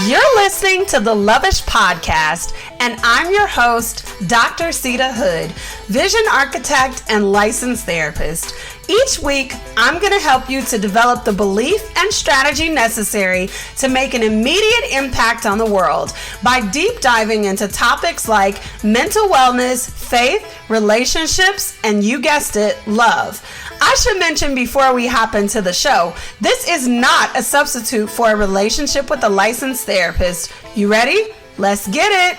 You're listening to the Lovish Podcast, and I'm your host, Dr. Sita Hood, vision architect and licensed therapist. Each week, I'm going to help you to develop the belief and strategy necessary to make an immediate impact on the world by deep diving into topics like mental wellness, faith, relationships, and you guessed it, love. I should mention before we hop into the show, this is not a substitute for a relationship with a licensed therapist. You ready? Let's get it.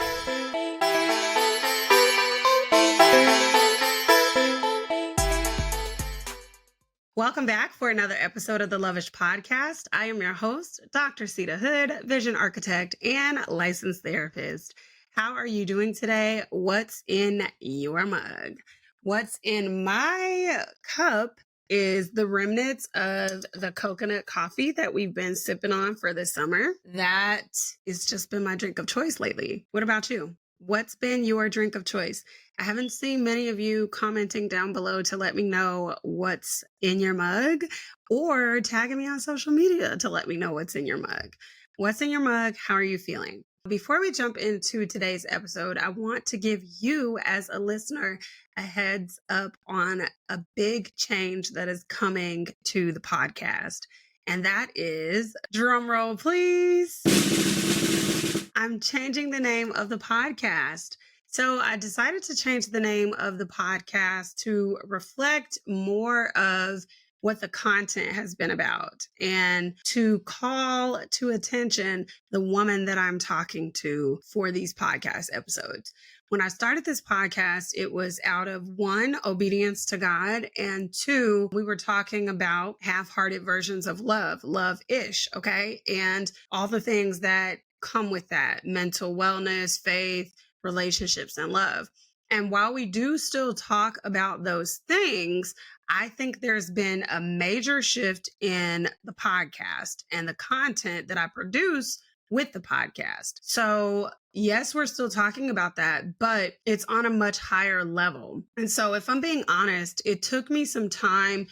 Welcome back for another episode of the Lovish Podcast. I am your host, Dr. Sita Hood, vision architect and licensed therapist. How are you doing today? What's in your mug? What's in my cup is the remnants of the coconut coffee that we've been sipping on for the summer. That has just been my drink of choice lately. What about you? What's been your drink of choice? I haven't seen many of you commenting down below to let me know what's in your mug or tagging me on social media to let me know what's in your mug. What's in your mug? How are you feeling? Before we jump into today's episode, I want to give you as a listener a heads up on a big change that is coming to the podcast. And that is, drum roll please, I'm changing the name of the podcast. So I decided to change the name of the podcast to reflect more of what the content has been about and to call to attention the woman that I'm talking to for these podcast episodes. When I started this podcast, it was out of one, obedience to God, and two, we were talking about half-hearted versions of love-ish, okay? And all the things that come with that, mental wellness, faith, relationships, and love. And while we do still talk about those things, I think there's been a major shift in the podcast and the content that I produce with the podcast. So yes, we're still talking about that, but it's on a much higher level. And so if I'm being honest, it took me some time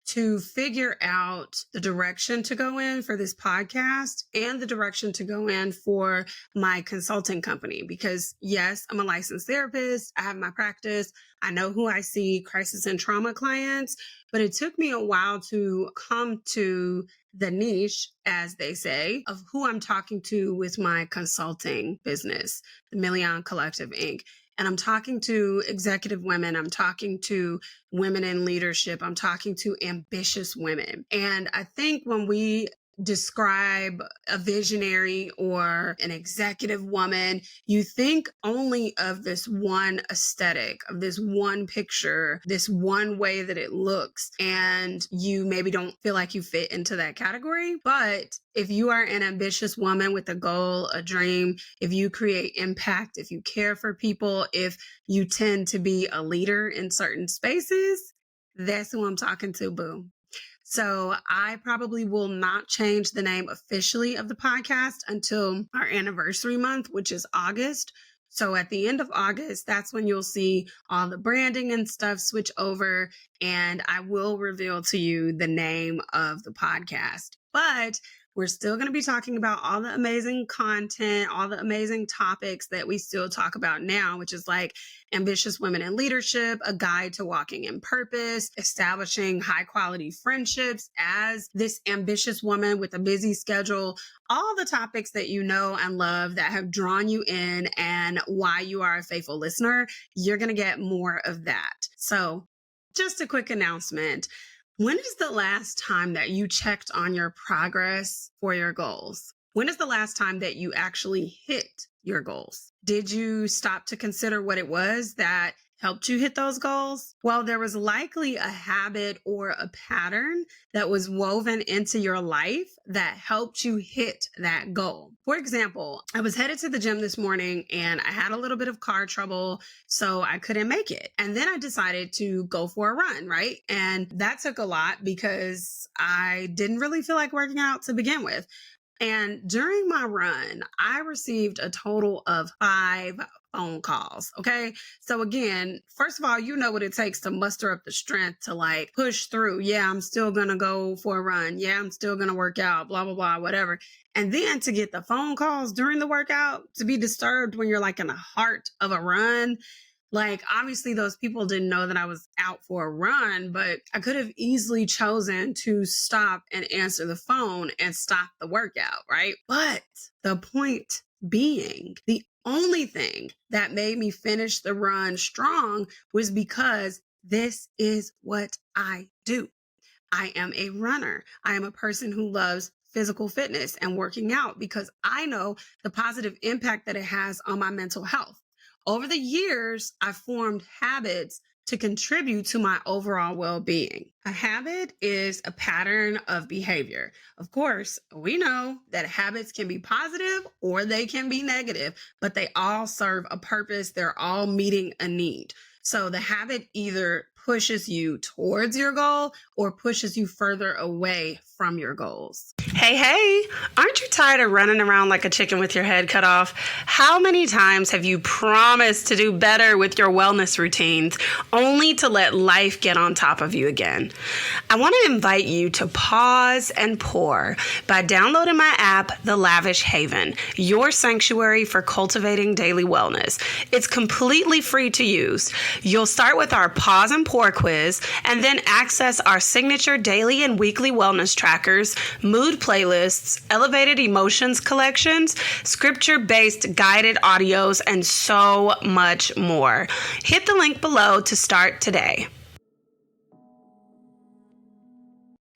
to figure out the direction to go in for this podcast and the direction to go in for my consulting company. Because yes, I'm a licensed therapist. I have my practice. I know who I see, crisis and trauma clients, but it took me a while to come to the niche, as they say, of who I'm talking to with my consulting business, the Million Collective Inc. And I'm talking to executive women. I'm talking to women in leadership. I'm talking to ambitious women. And I think when we describe a visionary or an executive woman, you think only of this one aesthetic, of this one picture, this one way that it looks, and you maybe don't feel like you fit into that category. But if you are an ambitious woman with a goal, a dream, if you create impact, if you care for people, if you tend to be a leader in certain spaces, that's who I'm talking to, boo. So I probably will not change the name officially of the podcast until our anniversary month, which is August. So at the end of August, that's when you'll see all the branding and stuff switch over, and I will reveal to you the name of the podcast. But we're still going to be talking about all the amazing content, all the amazing topics that we still talk about now, which is like ambitious women in leadership, a guide to walking in purpose, establishing high quality friendships as this ambitious woman with a busy schedule, all the topics that you know and love that have drawn you in and why you are a faithful listener. You're going to get more of that. So just a quick announcement. When is the last time that you checked on your progress for your goals? When is the last time that you actually hit your goals? Did you stop to consider what it was that helped you hit those goals? Well, there was likely a habit or a pattern that was woven into your life that helped you hit that goal. For example, I was headed to the gym this morning and I had a little bit of car trouble, so I couldn't make it. And then I decided to go for a run, right? And that took a lot because I didn't really feel like working out to begin with. And during my run, I received a total of 5 phone calls. Okay. So, again, first of all, you know what it takes to muster up the strength to like push through. Yeah, I'm still going to go for a run. Yeah, I'm still going to work out, blah, blah, blah, whatever. And then to get the phone calls during the workout, to be disturbed when you're like in the heart of a run. Like, obviously, those people didn't know that I was out for a run, but I could have easily chosen to stop and answer the phone and stop the workout, right? But the point being, the only thing that made me finish the run strong was because this is what I do. I am a runner. I am a person who loves physical fitness and working out because I know the positive impact that it has on my mental health. Over the years, I've formed habits to contribute to my overall well being. A habit is a pattern of behavior. Of course, we know that habits can be positive or they can be negative, but they all serve a purpose. They're all meeting a need. So the habit either pushes you towards your goal or pushes you further away from your goals. Hey, aren't you tired of running around like a chicken with your head cut off? How many times have you promised to do better with your wellness routines only to let life get on top of you again? I want to invite you to pause and pour by downloading my app, The Lavish Haven, your sanctuary for cultivating daily wellness. It's completely free to use. You'll start with our pause and pour quiz and then access our signature daily and weekly wellness trackers, mood playlists, elevated emotions collections, scripture-based guided audios, and so much more. Hit the link below to start today.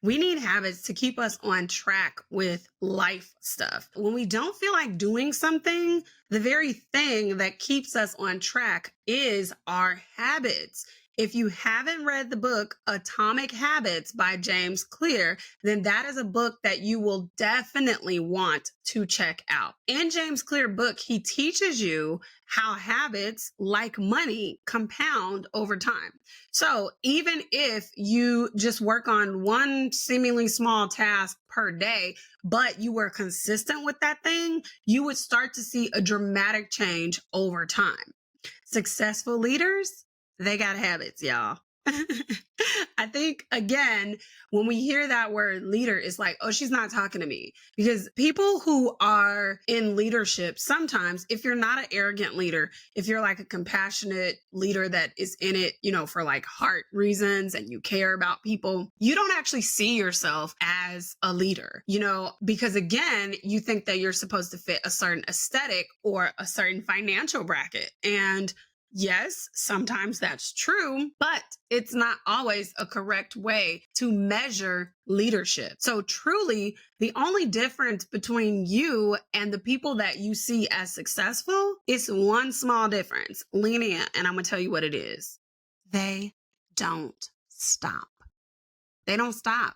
We need habits to keep us on track with life stuff. When we don't feel like doing something, the very thing that keeps us on track is our habits. If you haven't read the book Atomic Habits by James Clear, then that is a book that you will definitely want to check out. In James Clear book, he teaches you how habits, like money, compound over time. So even if you just work on one seemingly small task per day, but you were consistent with that thing, you would start to see a dramatic change over time. Successful leaders, they got habits, y'all. I think, again, when we hear that word leader, it's like, oh, she's not talking to me. Because people who are in leadership, sometimes, if you're not an arrogant leader, if you're like a compassionate leader that is in it, for like heart reasons and you care about people, you don't actually see yourself as a leader, because again, you think that you're supposed to fit a certain aesthetic or a certain financial bracket. And yes, sometimes that's true, but it's not always a correct way to measure leadership. So truly, the only difference between you and the people that you see as successful is one small difference. Lean in, and I'm going to tell you what it is. They don't stop. They don't stop.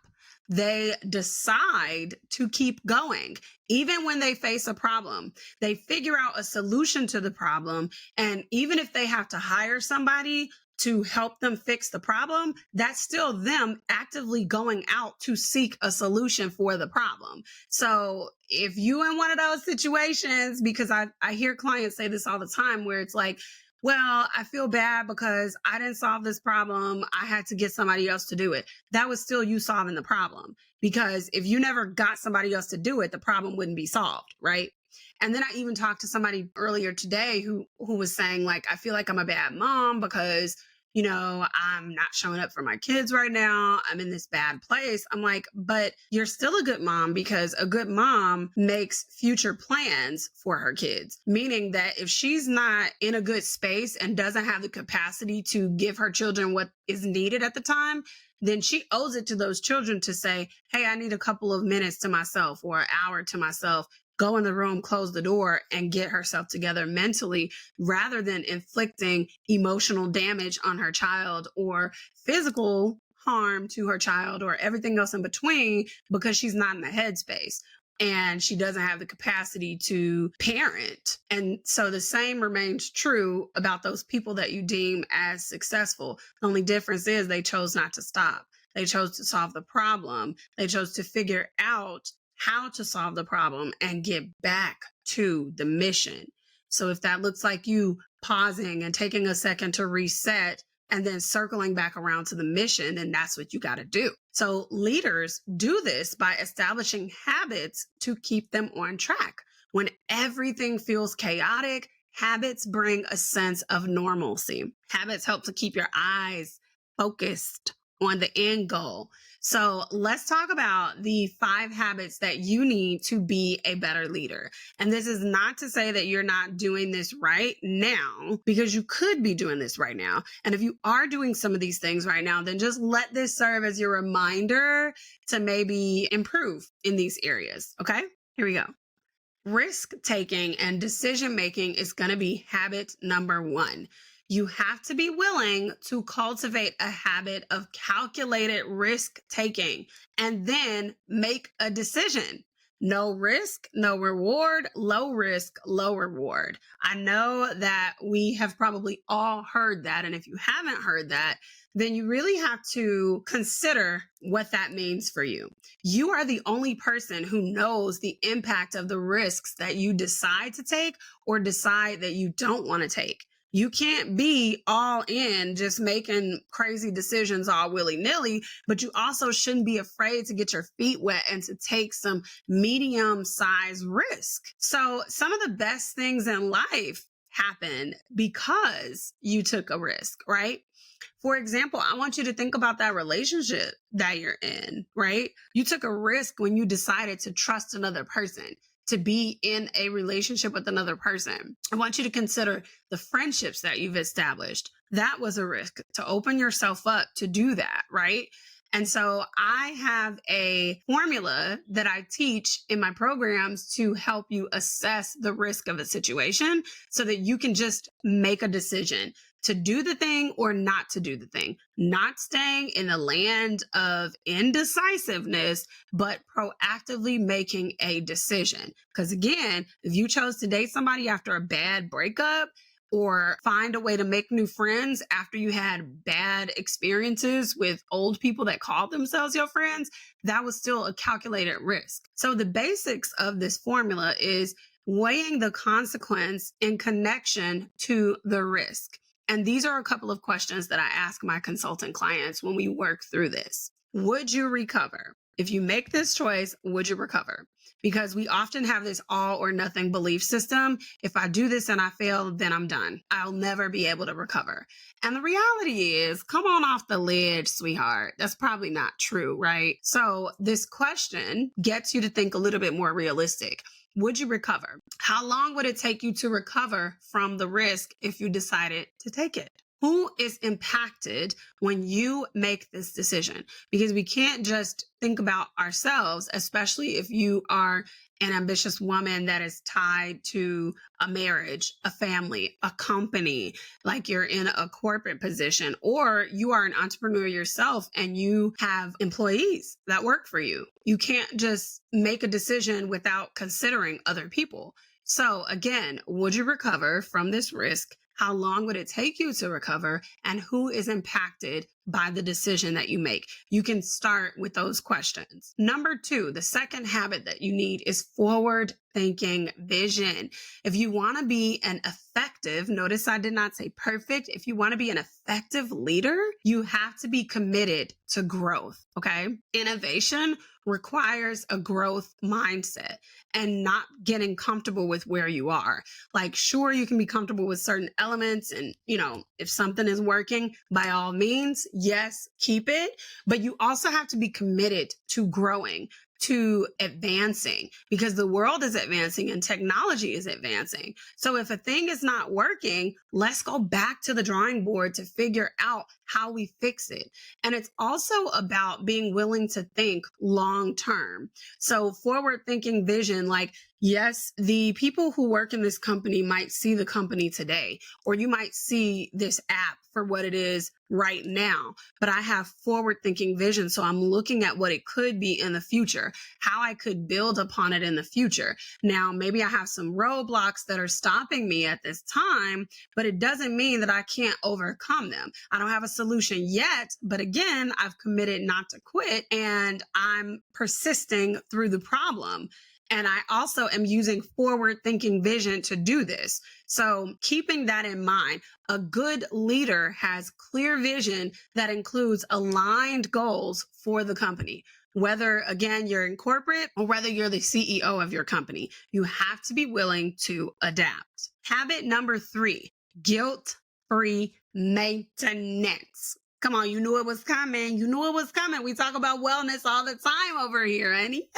They decide to keep going. Even when they face a problem, they figure out a solution to the problem. And even if they have to hire somebody to help them fix the problem, that's still them actively going out to seek a solution for the problem. So if you in one of those situations, because I hear clients say this all the time where it's like, well, I feel bad because I didn't solve this problem. I had to get somebody else to do it. That was still you solving the problem, because if you never got somebody else to do it, the problem wouldn't be solved, right? And then I even talked to somebody earlier today who was saying, like, I feel like I'm a bad mom because I'm not showing up for my kids right now. I'm in this bad place. I'm like, but you're still a good mom, because a good mom makes future plans for her kids, meaning that if she's not in a good space and doesn't have the capacity to give her children what is needed at the time, then she owes it to those children to say, hey, I need a couple of minutes to myself or an hour to myself. Go in the room, close the door, and get herself together mentally, rather than inflicting emotional damage on her child or physical harm to her child or everything else in between, because she's not in the headspace and she doesn't have the capacity to parent. And so the same remains true about those people that you deem as successful. The only difference is they chose not to stop. They chose to solve the problem. They chose to figure out how to solve the problem and get back to the mission. So if that looks like you pausing and taking a second to reset and then circling back around to the mission, then that's what you got to do. So leaders do this by establishing habits to keep them on track. When everything feels chaotic, habits bring a sense of normalcy. Habits help to keep your eyes focused on the end goal. So let's talk about the 5 habits that you need to be a better leader. And this is not to say that you're not doing this right now, because you could be doing this right now. And if you are doing some of these things right now, then just let this serve as your reminder to maybe improve in these areas. Okay, here we go. Risk taking and decision making is going to be habit number 1. You have to be willing to cultivate a habit of calculated risk taking and then make a decision. No risk, no reward, low risk, low reward. I know that we have probably all heard that. And if you haven't heard that, then you really have to consider what that means for you. You are the only person who knows the impact of the risks that you decide to take or decide that you don't want to take. You can't be all in just making crazy decisions all willy-nilly, but you also shouldn't be afraid to get your feet wet and to take some medium-sized risk. So some of the best things in life happen because you took a risk, right? For example, I want you to think about that relationship that you're in, right? You took a risk when you decided to trust another person, to be in a relationship with another person. I want you to consider the friendships that you've established. That was a risk, to open yourself up to do that, right? And so I have a formula that I teach in my programs to help you assess the risk of a situation so that you can just make a decision to do the thing or not to do the thing, not staying in the land of indecisiveness, but proactively making a decision. Because again, if you chose to date somebody after a bad breakup, or find a way to make new friends after you had bad experiences with old people that called themselves your friends, that was still a calculated risk. So the basics of this formula is weighing the consequence in connection to the risk. And these are a couple of questions that I ask my consultant clients when we work through this. Would you recover? If you make this choice, would you recover? Because we often have this all or nothing belief system. If I do this and I fail, then I'm done. I'll never be able to recover. And the reality is, come on off the ledge, sweetheart. That's probably not true, right? So this question gets you to think a little bit more realistic. Would you recover? How long would it take you to recover from the risk if you decided to take it? Who is impacted when you make this decision? Because we can't just think about ourselves, especially if you are an ambitious woman that is tied to a marriage, a family, a company, like you're in a corporate position, or you are an entrepreneur yourself and you have employees that work for you. You can't just make a decision without considering other people. So again, would you recover from this risk? How long would it take you to recover? And who is impacted by the decision that you make? You can start with those questions. Number 2, the second habit that you need is forward thinking vision. If you want to be an effective, notice I did not say perfect. If you want to be an effective leader, you have to be committed to growth. Okay. Innovation requires a growth mindset and not getting comfortable with where you are. Like, sure, you can be comfortable with certain elements and, if something is working, by all means, yes, keep it. But you also have to be committed to growing, to advancing, because the world is advancing and technology is advancing. So if a thing is not working, let's go back to the drawing board to figure out how we fix it. And it's also about being willing to think long term. So forward thinking vision, like Yes, the people who work in this company might see the company today, or you might see this app for what it is right now. But I have forward thinking vision. So I'm looking at what it could be in the future, how I could build upon it in the future. Now, maybe I have some roadblocks that are stopping me at this time, but it doesn't mean that I can't overcome them. I don't have a solution yet, but again, I've committed not to quit and I'm persisting through the problem. And I also am using forward thinking vision to do this. So, keeping that in mind, a good leader has clear vision that includes aligned goals for the company. Whether, again, you're in corporate or whether you're the CEO of your company, you have to be willing to adapt. Habit number 3, guilt free maintenance. Come on, you knew it was coming. You knew it was coming. We talk about wellness all the time over here, honey.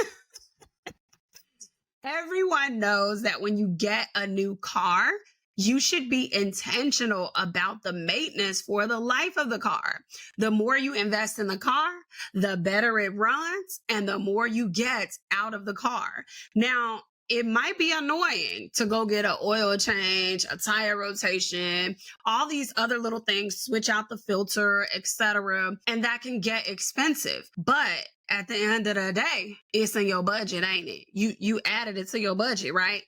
Everyone knows that when you get a new car, you should be intentional about the maintenance for the life of the car. The more you invest in the car, the better it runs and the more you get out of the car. Now, it might be annoying to go get an oil change, a tire rotation, all these other little things, switch out the filter, etc. And that can get expensive. But at the end of the day, it's in your budget, ain't it? You added it to your budget, right?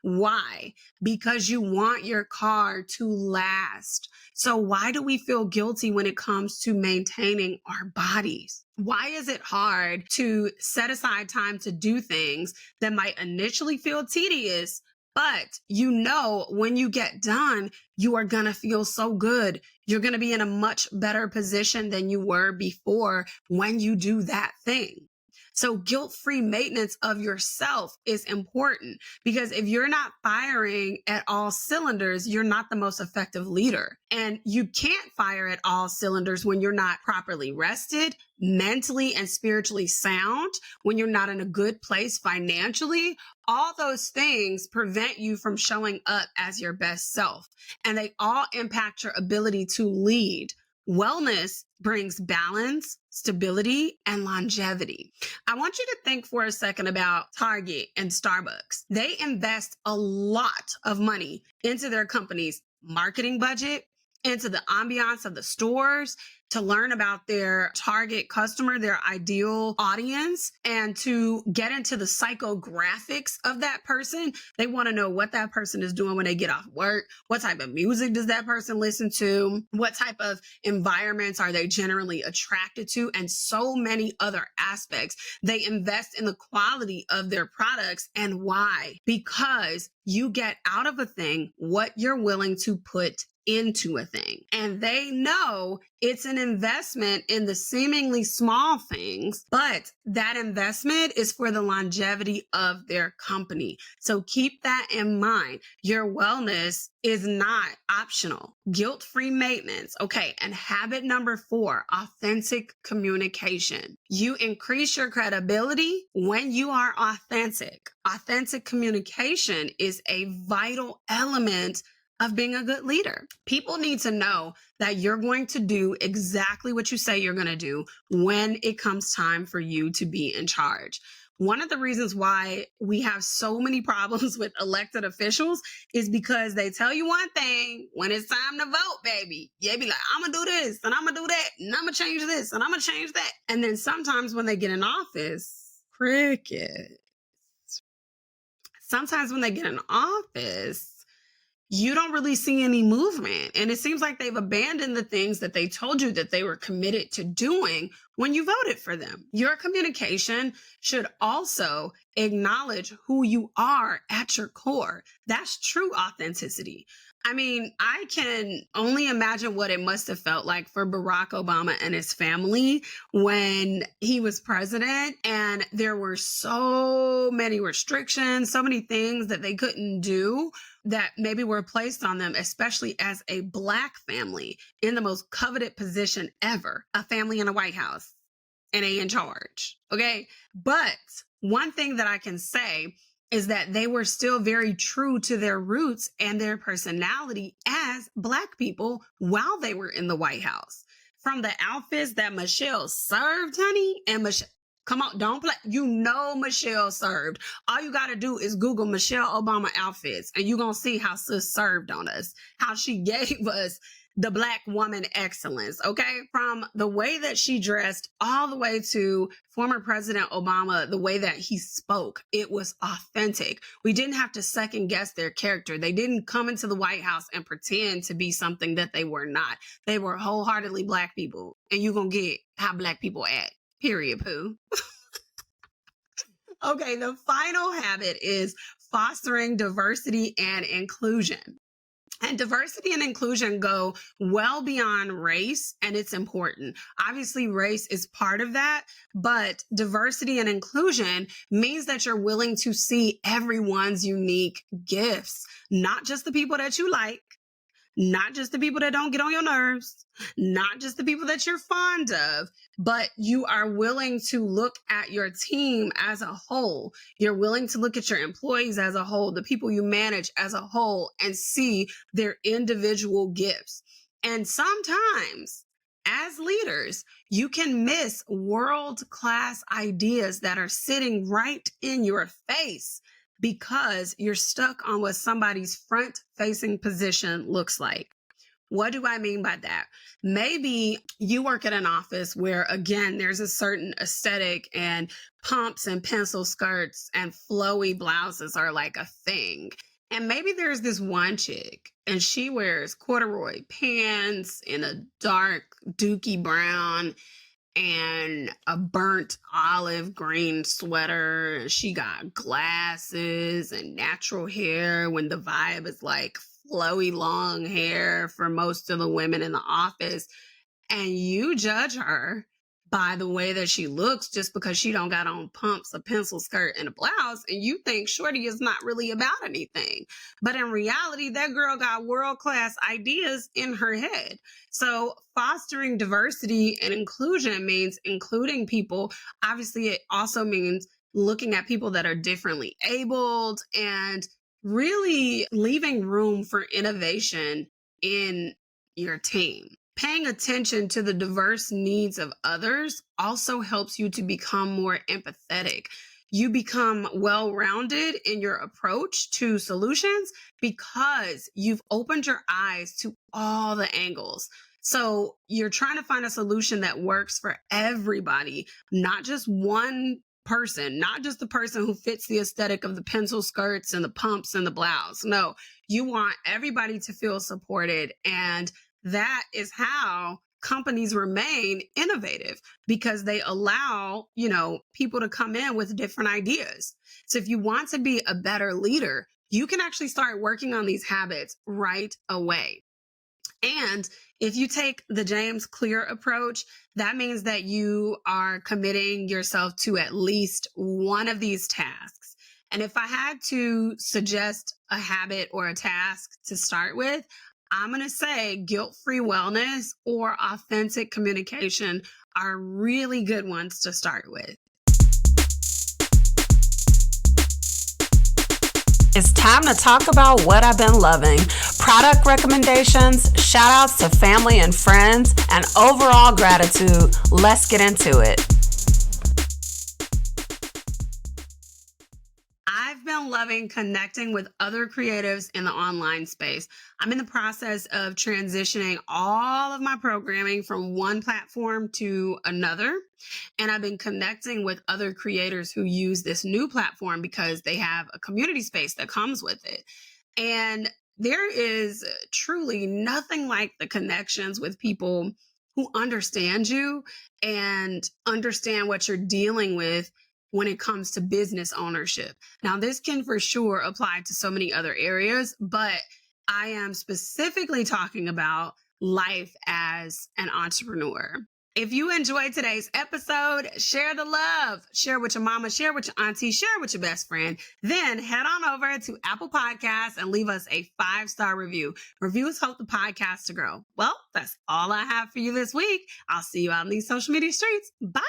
Why? Because you want your car to last. So why do we feel guilty when it comes to maintaining our bodies? Why is it hard to set aside time to do things that might initially feel tedious, but you know when you get done, you are going to feel so good. You're going to be in a much better position than you were before when you do that thing. So guilt-free maintenance of yourself is important because if you're not firing at all cylinders, you're not the most effective leader. And you can't fire at all cylinders when you're not properly rested, mentally and spiritually sound, when you're not in a good place financially. All those things prevent you from showing up as your best self. And they all impact your ability to lead. Wellness brings balance, stability, and longevity. I want you to think for a second about Target and Starbucks. They invest a lot of money into their company's marketing budget, into the ambiance of the stores, to learn about their target customer, their ideal audience, and to get into the psychographics of that person. They want to know what that person is doing when they get off work. What type of music does that person listen to? What type of environments are they generally attracted to? And so many other aspects. They invest in the quality of their products. And why? Because you get out of a thing what you're willing to put into a thing. And they know it's an investment in the seemingly small things, but that investment is for the longevity of their company. So keep that in mind. Your wellness is not optional. Guilt-free maintenance. Okay. And habit number 4, authentic communication. You increase your credibility when you are authentic. Authentic communication is a vital element of being a good leader. People need to know that you're going to do exactly what you say you're going to do when it comes time for you to be in charge. One of the reasons why we have so many problems with elected officials is because they tell you one thing when it's time to vote, baby. They be like, I'm going to do this and I'm going to do that and I'm going to change this and I'm going to change that. And then sometimes when they get in office, cricket. Sometimes when they get in office, you don't really see any movement. And it seems like they've abandoned the things that they told you that they were committed to doing when you voted for them. Your communication should also acknowledge who you are at your core. That's true authenticity. I mean, I can only imagine what it must have felt like for Barack Obama and his family when he was president and there were so many restrictions, so many things that they couldn't do that maybe were placed on them, especially as a Black family in the most coveted position ever, a family in a White House and in charge. Okay. But one thing that I can say is that they were still very true to their roots and their personality as Black people while they were in the White House. From the outfits that Michelle served, honey, and Come on, don't play. You know Michelle served. All you got to do is Google Michelle Obama outfits, and you're going to see how sis served on us, how she gave us the Black woman excellence, okay? From the way that she dressed all the way to former President Obama, the way that he spoke, it was authentic. We didn't have to second guess their character. They didn't come into the White House and pretend to be something that they were not. They were wholeheartedly Black people, and you're going to get how Black people act. Period, poo. Okay, the final habit is fostering diversity and inclusion. And diversity and inclusion go well beyond race, and it's important. Obviously, race is part of that, but diversity and inclusion means that you're willing to see everyone's unique gifts, not just the people that you like, not just the people that don't get on your nerves, not just the people that you're fond of, but you are willing to look at your team as a whole. You're willing to look at your employees as a whole, the people you manage as a whole, and see their individual gifts. And sometimes, as leaders, you can miss world-class ideas that are sitting right in your face because you're stuck on what somebody's front-facing position looks like. What do I mean by that? Maybe you work at an office where, again, there's a certain aesthetic and pumps and pencil skirts and flowy blouses are like a thing. And maybe there's this one chick and she wears corduroy pants in a dark dookie brown and a burnt olive green sweater. She got glasses and natural hair when the vibe is like flowy long hair for most of the women in the office. And you judge her by the way that she looks just because she don't got on pumps, a pencil skirt, and a blouse, and you think Shorty is not really about anything. But in reality, that girl got world-class ideas in her head. So fostering diversity and inclusion means including people. Obviously, it also means looking at people that are differently abled and really leaving room for innovation in your team. Paying attention to the diverse needs of others also helps you to become more empathetic. You become well-rounded in your approach to solutions because you've opened your eyes to all the angles. So you're trying to find a solution that works for everybody, not just one person, not just the person who fits the aesthetic of the pencil skirts and the pumps and the blouse. No, you want everybody to feel supported, and that is how companies remain innovative, because they allow, people to come in with different ideas. So if you want to be a better leader, you can actually start working on these habits right away. And if you take the James Clear approach, that means that you are committing yourself to at least one of these tasks. And if I had to suggest a habit or a task to start with, I'm going to say guilt-free wellness or authentic communication are really good ones to start with. It's time to talk about what I've been loving. Product recommendations, shout outs to family and friends, and overall gratitude. Let's get into it. I've been loving connecting with other creatives in the online space. I'm in the process of transitioning all of my programming from one platform to another. And I've been connecting with other creators who use this new platform because they have a community space that comes with it. And there is truly nothing like the connections with people who understand you and understand what you're dealing with when it comes to business ownership. Now, this can for sure apply to so many other areas, but I am specifically talking about life as an entrepreneur. If you enjoyed today's episode, share the love. Share with your mama, share with your auntie, share with your best friend. Then head on over to Apple Podcasts and leave us a 5-star review. Reviews help the podcast to grow. Well, that's all I have for you this week. I'll see you out in these social media streets. Bye.